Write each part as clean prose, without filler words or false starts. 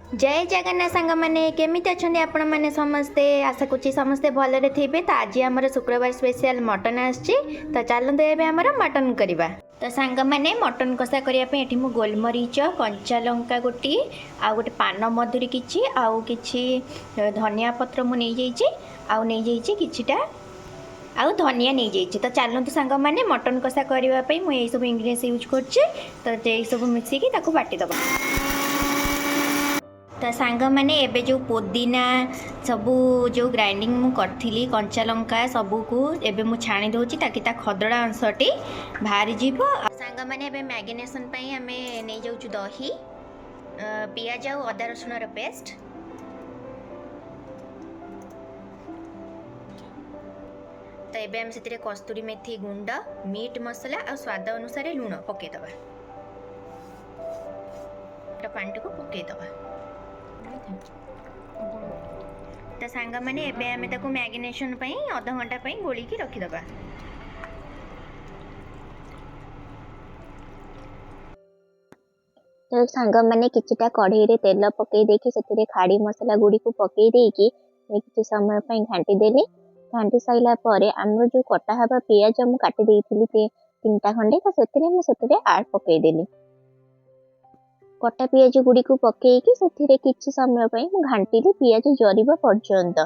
जय जगन्नाथ सांग मैंने केमी अच्छा आपण मैंने समस्ते आशा करुच्ची समस्ते भलरे थे। तो आज आम शुक्रवार स्पेशल मटन आसची तो चलते आमर मटन करवा। तो सांग मैंने मटन कषा करने ये मुझे गोलमरीच कंचा लंका गोटे आ गोटे पान मधुरी किसी आउ कि धनिया पत्र मुझे नहीं जाइए किटा आउ धनिया नहीं जाइए। तो चलते सांग मैंने मटन कषा करने मुझे सब इंग्रेडिएंट्स यूज कर सब मिसिकी बाटीदबा। तो सांग मैंने एबे जो पुदीना सबू जो ग्राइंडिंग मु करथिली कंचा लंका सबू को एबे मु छाणी दोची ताकि ता खदड़ा अंशटी बाहरी जीव। सांग मैंने एबे मैरिनेशन पई हमें नहीं जाउछु दही पियाज और अदा रसुण रो पेस्ट। तो एबे हम सेतिरे कस्तूरी मेथी गुंड मीट मसला और स्वाद अनुसार लूण पके दबा। तो पानी को पके दबा। तो सांग मैंने एबे आमे ताको मैरिनेशन पई आधा घंटा पई गोली की रखी दबा। तो सांग मैंने किछिटा कढ़ई रे तेल पकई देकी सेतिरे खाड़ी मसला गुडी को पकई देकी किछि समय पई घांटी देली। घांटी साइला परे हमर जो कटा हबा पियाज हम काटी देइथिली 3टा खंडे तो सेतिरे आड पकई देली। कटा पियाज गुडी को पकईकी सेतिरे किछि समय पई घांटीली पियाज जरिबा पर्यंत।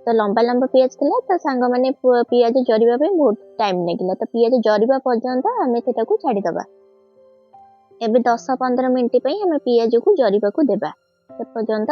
तो लंबा लंबा पियाज थिला तो सांग माने पियाज जरिबा पे बहुत टाइम लागिला। तो पियाज जरिबा पर्यंत हमें सेटा को छाडी दबा। एबे 10-15 मिनिट पई हमें पियाज को जरिबा को देबा। से पर्यंत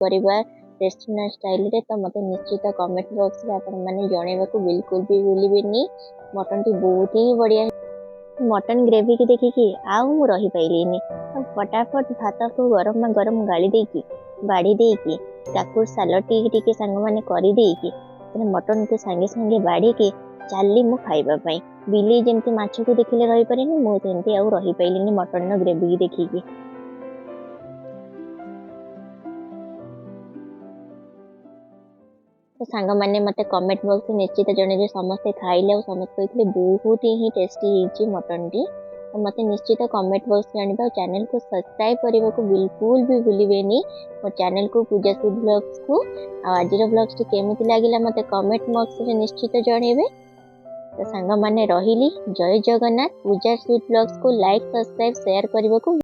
परिवार रेस्टोरेंट स्टाइल रे। तो मते निश्चित कमेंट बॉक्स रे आपण माने जणेबा को बिल्कुल भी भूलिबेनी। मटन टी बहुत ही बढ़िया मटन ग्रेवी की देखी कि आउ मु रही पाइलिनी। तो फटाफट भात को गरम में गरम गाड़ी देकी बाड़ी देकी काकुर सालड टी सांग माने करी देकी मटन को संगे संगे बाड़ी के चाली मु खाइबा पई। बिली जेमती माछ को देखिले रही पारिनी मु तेंती आउ रही पाइलिनी मटन न ग्रेवी की देखी की। तो सांग मैंने मते कमेंट बॉक्स में निश्चित जने समस्ते खाइले और समस्त कहते बहुत ही टेस्टी होची मटन टी। तो मते निश्चित कमेंट बॉक्स जानबा। चैनल को सब्सक्राइब करने को बिल्कुल भी भूलिबेनी। मो चैनल को पूजा सूद ब्लॉग्स को आज ब्लॉग्स टी केमिति लागिला मते कमेंट बॉक्स में निश्चित जणेबे। तो सांग माने रहिली जय जगन्नाथ। पूजा सूद ब्लॉग्स को लाइक सब्सक्राइब शेयर करने को